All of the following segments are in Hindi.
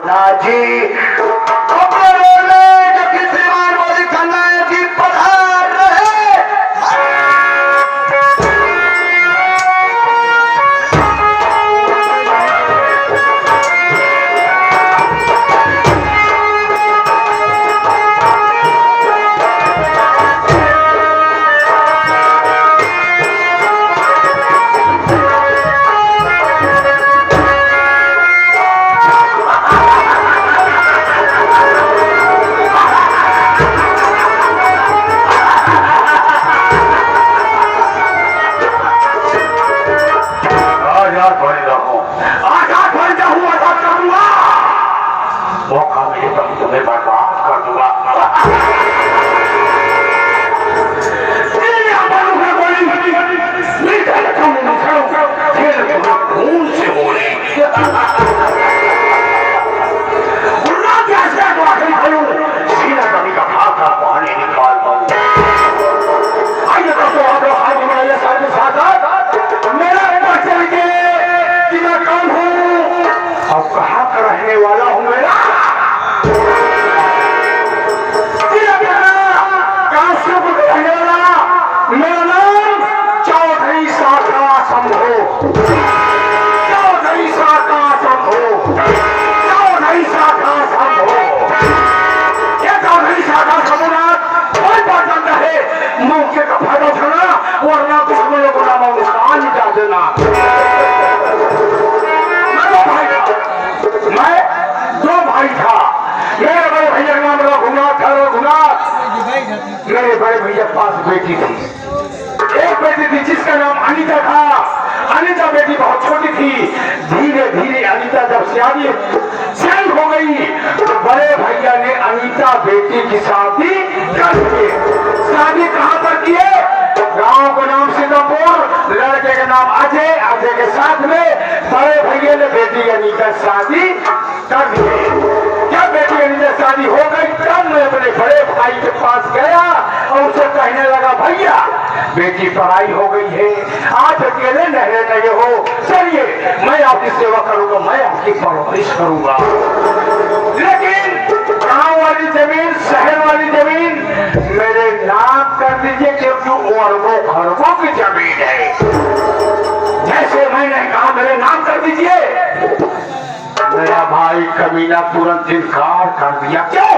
जी मेरे बड़े भैया पास बेटी थी, एक बेटी थी जिसका नाम अनीता था। अनीता बेटी बहुत छोटी थी। धीरे धीरे अनीता जब सियानी हो गई तो बड़े भैया ने अनीता बेटी की शादी कर दी। शादी कहाँ पर किए? गांव का नाम सीतापुर, लड़के का नाम अजय। अजय के साथ में बड़े भैया ने बेटी अनीता शादी कर दी। जब बेटी अनीता शादी हो गई तब मैं अपने बड़े भाई के पास गया और उसे कहने लगा, भैया बेटी पढ़ाई हो गई है, आप अकेले नहीं रहे हो, चलिए मैं आपकी सेवा करूंगा, मैं आपकी परवरिश करूंगा। लेकिन गांव वाली जमीन, शहर वाली जमीन मेरे नाम कर दीजिए, क्योंकि अरबों खरबों की जमीन है। जैसे मैंने कहा मेरे नाम कर दीजिए, मेरा भाई कमीना तुरंत इनकार कर दिया। क्यों?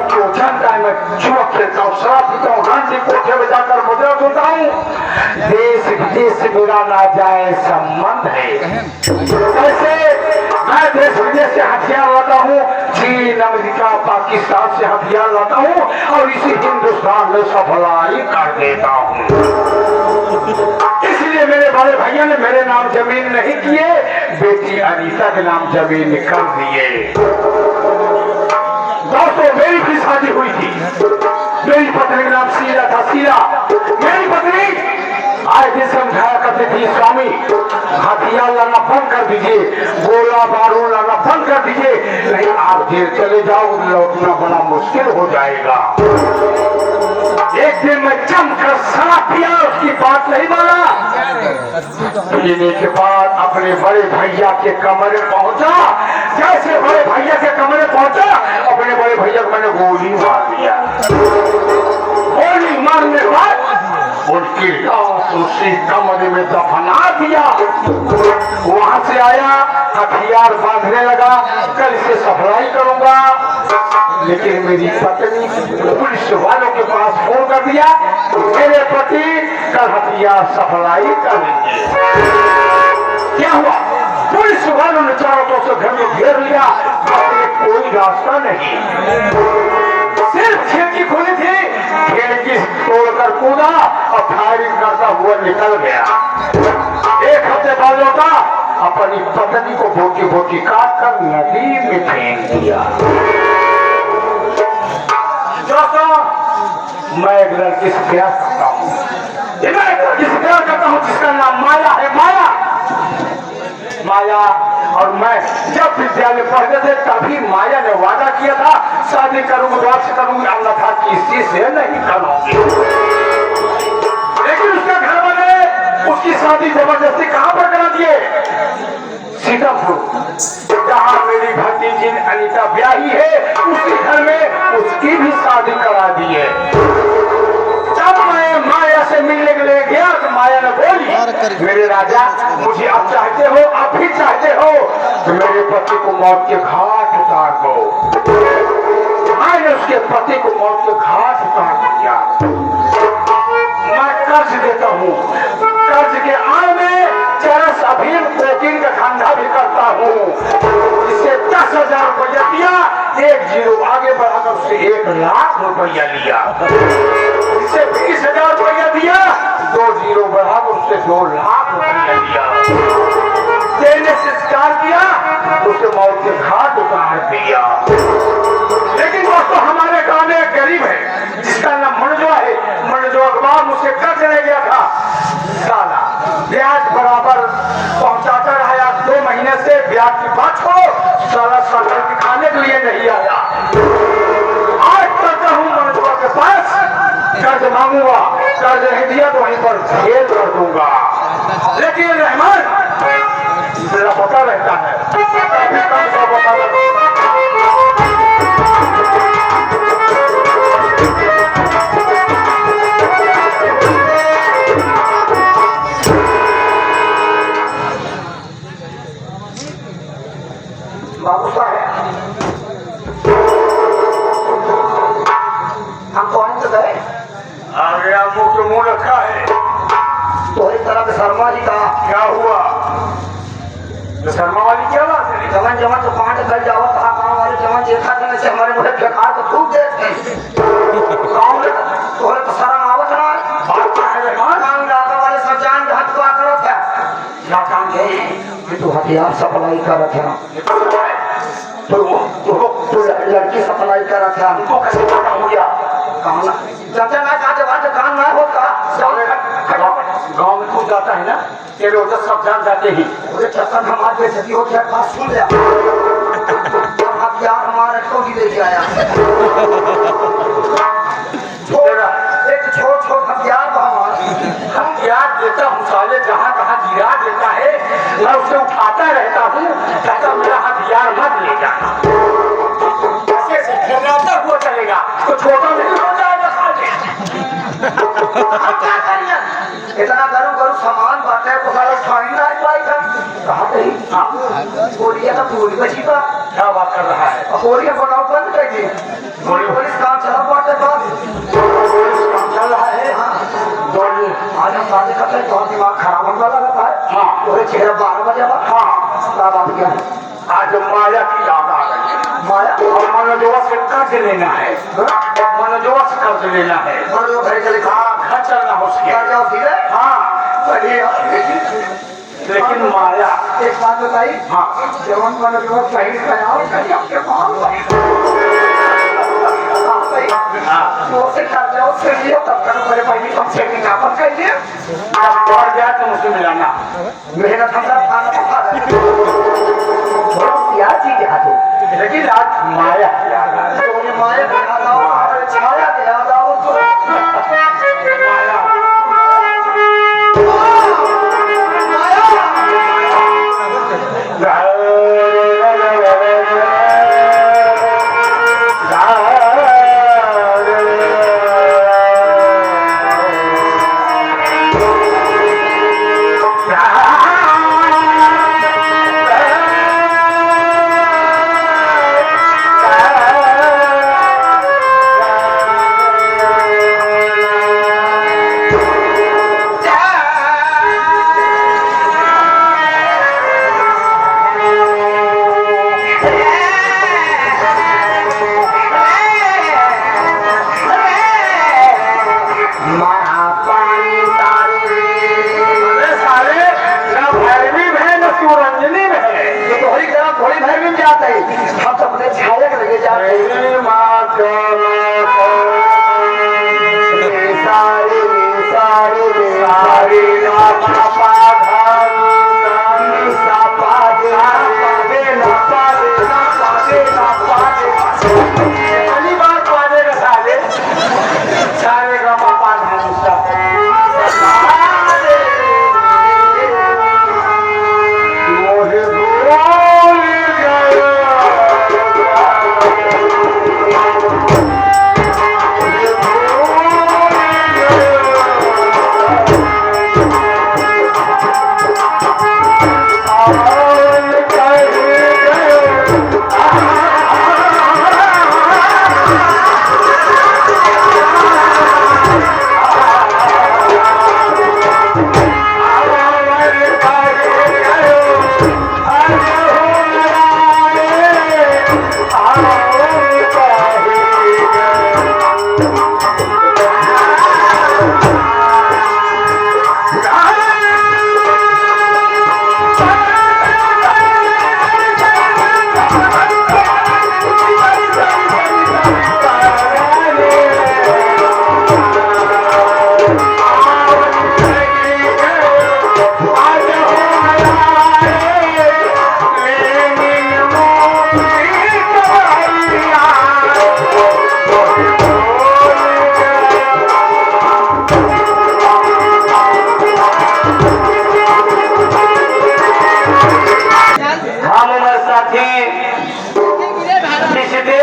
क्यों जानता है, मैं जुआ खेलता हूँ, शराब पीता हूँ, गांधी कोठे में जाकर मुद्रा सुनता हूँ, देश विदेश मेरा नाजायज संबंध है। ऐसे मैं देश विदेश से हथियार लाता हूँ, चीन, अमेरिका, पाकिस्तान से हथियार लाता हूँ और इसी हिंदुस्तान में सफलाई कर देता हूँ। इसलिए मेरे बड़े भैया ने मेरे नाम जमीन नहीं किए, बेटी अनीता के नाम जमीन कर दिए। दोस्तों मेरी भी शादी हुई थी, मेरी पत्नी का नाम शीला था। शीला मेरी पत्नी आए दिन समझाया करती थी, स्वामी हथियार लाना बंद कर दीजिए, गोला बारूद लाना बंद कर दीजिए, नहीं आप जेल चले जाओ, लौटना बड़ा मुश्किल हो जाएगा। एक दिन मैं जमकर शराब पिया, उसकी बात नहीं माना। पीने के बाद अपने बड़े भैया के कमरे पहुंचा। जैसे बड़े भैया के कमरे पहुंचा, अपने बड़े भैया को मैंने गोली मार दिया। गोली मारने के बाद उनकी लाश उसी कमरे में दफना दिया। वहां से आया, हथियार बांधने लगा, कल से सफाई करूंगा। लेकिन मेरी पत्नी पुलिस वालों के पास फोन कर दिया, मेरे पति कल हथियार सफाई करेंगे। क्या हुआ? पुलिस वालों ने चारों तरफ से घर में घेर लिया, कोई रास्ता नहीं, सिर्फ खिड़की खुली थी, खिड़की तोड़कर कूदा और फायरिंग करता हुआ निकल गया। एक हफ्ते बाद लौटा, अपनी पत्नी को बोटी बोटी काट कर नदी में फेंक दिया। मैं एक लड़की से प्यार करता हूँ, मैं एक लड़की से प्यार करता हूँ जिसका नाम माया है। माया और मैं जब विद्यालय पढ़ते थे तभी माया ने वादा किया था, शादी करूंगी तो आपसे करूंगी, अन्यथा किसी से नहीं करूंगी। लेकिन उसके घर वाले उसकी शादी जबरदस्ती कहां पर करा दिए? सीतापुर, जहां मेरी भक्ति अनीता ब्याही है, उसी घर में उसकी भी शादी करा दी है। जब मैं माया से मिलने के लिए गया तो माया ने बोली, मेरे राजा मुझे अब चाहते हो, अब भी चाहते हो तो मेरे पति को मौत के घाट उतार दो। मैंने उसके पति को मौत के घाट उतार दिया। मैं कर्ज देता हूँ, कर्ज के आय में चरस अफीम प्रोटीन का धंधा भी करता हूँ। इससे 10,000 रुपया दिया, 1 जीरो आगे बढ़ाकर उससे 1 लाख रुपया लिया। इससे 20,000 रुपया दिया, 2 जीरो बढ़ाकर उससे 2 लाख रुपया लिया। देने से स्वीकार किया, उसे मौत के घाट उतार दिया। लेकिन वो तो हमारे गांव में गरीब है जिसका नाम मनजो है। मनजो अखबार मुझसे कर्ज ले गया था, साला ब्याज बराबर पहुंचाता रहा। 2 महीने से ब्याज की बात छोड़ो, साला सरकार के खाने के लिए नहीं आया। आज करता हूँ मनजो के पास कर्ज मांगूंगा, कर्ज नहीं दिया तो वहीं पर जेल कर दूंगा। लेकिन रहमान मेरा पता रहता है, बाबू साहब हम तो आने तो गए, आगे आप मुंह रखा है तो इस तरह से शर्मा जी का क्या हुआ? तो शर्मा वाली क्या बात है? जमन जमन तो 5 कर जाओ कहा गाँव वाले जमन देखा देने से हमारे मुझे बेकार तो थूक देते गाँव में तो शर्म आवत ना बात क्या है? गाँव इलाका वाले सब जान हथ को करो क्या क्या काम है कि तू हथियार सप्लाई कर रहा है तो लड़की सप्लाई कर रहा था, उनको कैसे पता हो गया? कहा चाचा ना काटे बात कान ना होता गाँव में खुद जाता है ना, तेरे उधर सब जान जाते ही। अरे चाचा हमारे बेइज्जती हो गया, बात सुन लिया हथियार हमारे को भी लेके आया। एक छोट हथियार हथियार देता हूँ साले, जहाँ कहाँ गिरा देता है मैं उसे उठाता रहता हूँ। चाचा मेरा हथियार मत ले जाना, ऐसे हुआ चलेगा तो छोटा नहीं हो जाएगा साले। इतना करूँ सामान बांटे को फाइन ना पाई था कहा कहीं बोलिए तो पूरी बची का क्या बात कर रहा है? बोलिए बनाओ बंद कर दिए, पुलिस काम चला बांटे काम चल रहा है। आज हम शादी करते हैं तो दिमाग खराब होने लगा है। हाँ पूरे 12 बजे बाद हाँ तब आप क्या आज माया की याद आ गई। माया और मनोजोवा से कर्ज लेना है, मनोजोवा से कर्ज लेना है। मनोजो घर चले घर चलना हो उसके हाँ लेकिन माया एक बात बताई हाँ जवन मनोजोवा सही मिलाना मेहनत क्या चीज है लेकिन आज माया माया छाया याद आओ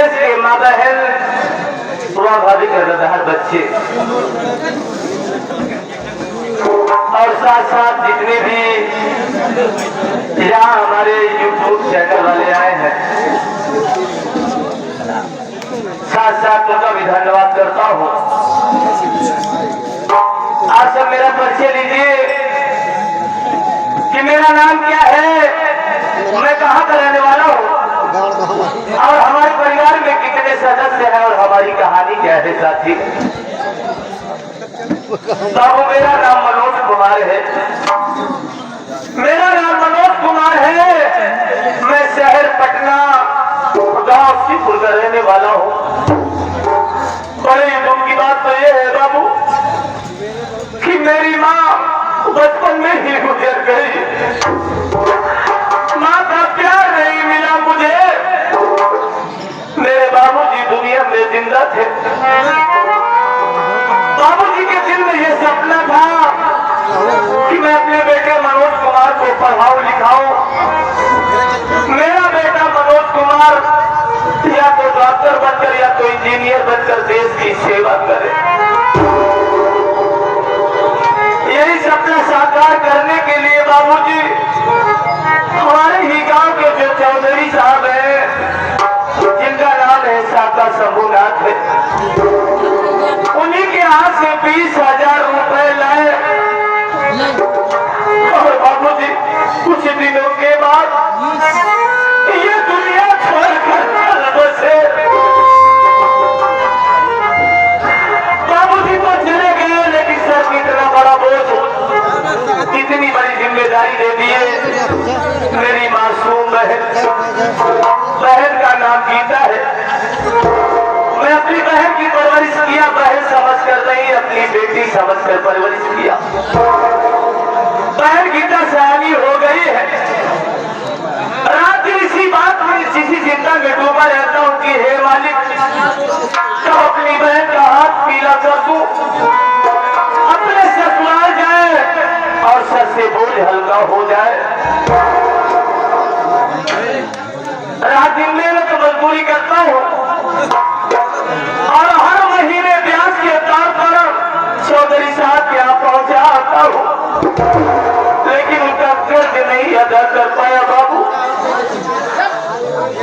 देश के माँ बहन बुआ भाभी कर रहे हर बच्चे और साथ साथ जितने भी यहाँ हमारे YouTube चैनल वाले आए हैं, साथ साथ उनका भी धन्यवाद करता हूँ। आप सब मेरा परिचय लीजिए कि मेरा नाम क्या है, मैं कहाँ का रहने वाला हूँ और हमारे परिवार में कितने सदस्य हैं और हमारी कहानी क्या है। साथी बाबू, मेरा नाम मनोज कुमार है। मेरा नाम मनोज कुमार है। मैं शहर पटना गांव सीपुर का रहने वाला हूँ। बड़े दुख की बात तो ये है बाबू कि मेरी माँ बचपन में ही गुजर गई। माँ का प्यार नहीं मिला मुझे। मेरे बाबूजी दुनिया में जिंदा थे। बाबूजी के दिल में ये सपना था कि मैं अपने बेटे मनोज कुमार को पढ़ाऊं लिखाऊं। मेरा बेटा मनोज कुमार या तो डॉक्टर बनकर या तो इंजीनियर बनकर देश की सेवा करे। यही सपना साकार करने के लिए बाबूजी हमारे ही गांव के जो चौधरी साहब हैं, जिनका नाम है साका शंभुनाथ है, उन्हीं के हाथ से 20,000 रुपए लाए और बाबूजी कुछ दिनों के बाद ये दुनिया छोड़कर चल बसे। बाबूजी तो चले गए, लेकिन सर की इतना बड़ा बोझ, इतनी बड़ी जिम्मेदारी दे दिए। मेरी मासूम बहन का नाम गीता है। मैं अपनी बहन की परवरिश किया, बहन समझकर नहीं, अपनी बेटी समझकर परवरिश किया। बहन गीता सयानी हो गई है। रात दिन इसी बात में, इसी चिंता में डूबा रहता हूँ कि हे मालिक, कब अपनी बहन का हाथ पीला कर दूं, अपने ससुराल जाए और सर से बोझ हल्का हो जाए। रात दिन मेहनत मजदूरी करता हूँ और हर महीने ब्याज के तौर पर चौधरी साहब के यहाँ पहुंचा आता हूँ, लेकिन उनका कर्ज नहीं अदा कर पाया बाबू।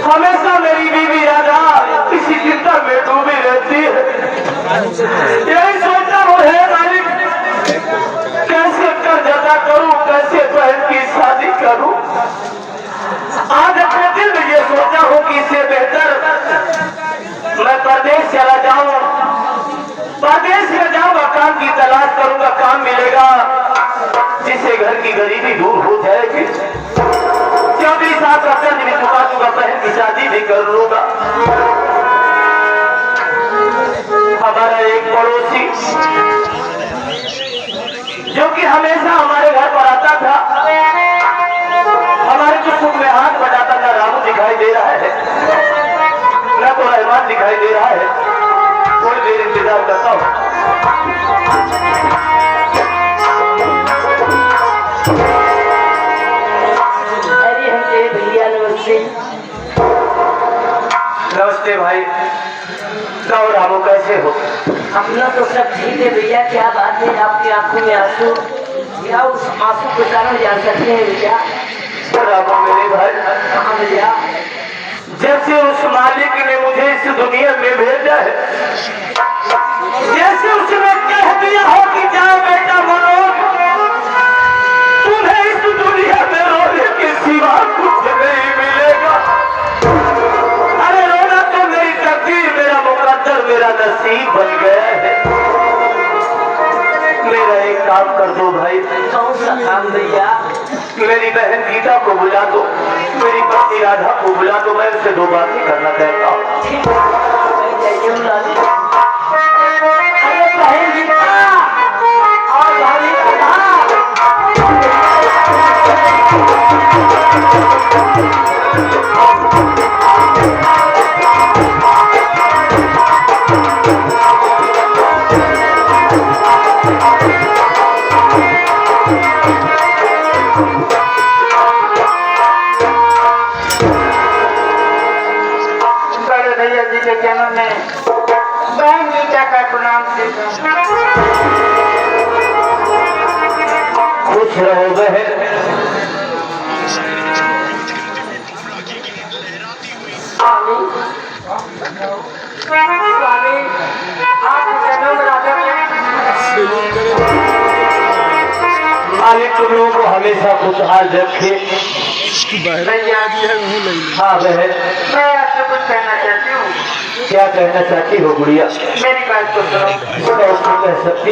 हमेशा मेरी बीवी राधा इसी चिंता में डूबी रहती है। यही सोचता हूँ हे मालिक, कैसे कर्ज अदा करूं, कैसे बहन की शादी करूं। आज अपने दिल में ये सोचा हूँ कि इससे बेहतर मैं परदेश चला जाऊं, परदेश में जाऊंगा, काम की तलाश करूंगा, काम मिलेगा जिससे घर की गरीबी दूर हो जाएगी। चौधरी साहब का कर्ज भी चुका दूंगा, बहन की शादी भी कर लूंगा। हमारा एक पड़ोसी जो कि हमेशा हमारे घर पर आता था, हमारे जो सुख में हाथ बटाता था, रामू दिखाई दे रहा है, न तो रहमान दिखाई दे रहा है। थोड़ी देर इंतजार करता हूँ। अरे हमसे भैया नमस्ते। नमस्ते भाई। कहो रामू, कैसे हो? अपना तो सब ठीक है भैया। क्या बात है, आपकी आंखों में आंसू, क्या उस आंसू के कारण जान सकते हैं भैया? रामू मेरे भाई, हाँ भैया, जब से उस मालिक ने मुझे इस दुनिया में भेजा है, जैसे उसने कह दिया हो कि जाओ बेटा मनोज, तुम्हें इस दुनिया में रोने के सिवा कुछ नहीं मिलेगा। अरे रोना तो मेरी तकदीर, मेरा मुकद्दर, मेरा नसीब बन गया है। मेरा एक काम कर दो भाई। कौन सा काम भैया? मेरी बहन गीता को बुला दो, मेरी पत्नी राधा को बुला दो, मैं उससे 2 बातें करना चाहता हूँ। अरे बहन गीता और भाभी राधा, भैया जी के जन्म में बहन मीता का प्रणाम देता खुश रहो बहन। स्वामी स्वामी आपका नाम राजा मालिक तुम लोगों को हमेशा खुशहाल रखे। भैया हाँ बहन, मैं आपसे कुछ कहना चाहती हूँ। क्या कहना चाहती हो गुड़िया? मेरी बात को सुनो। कह सकती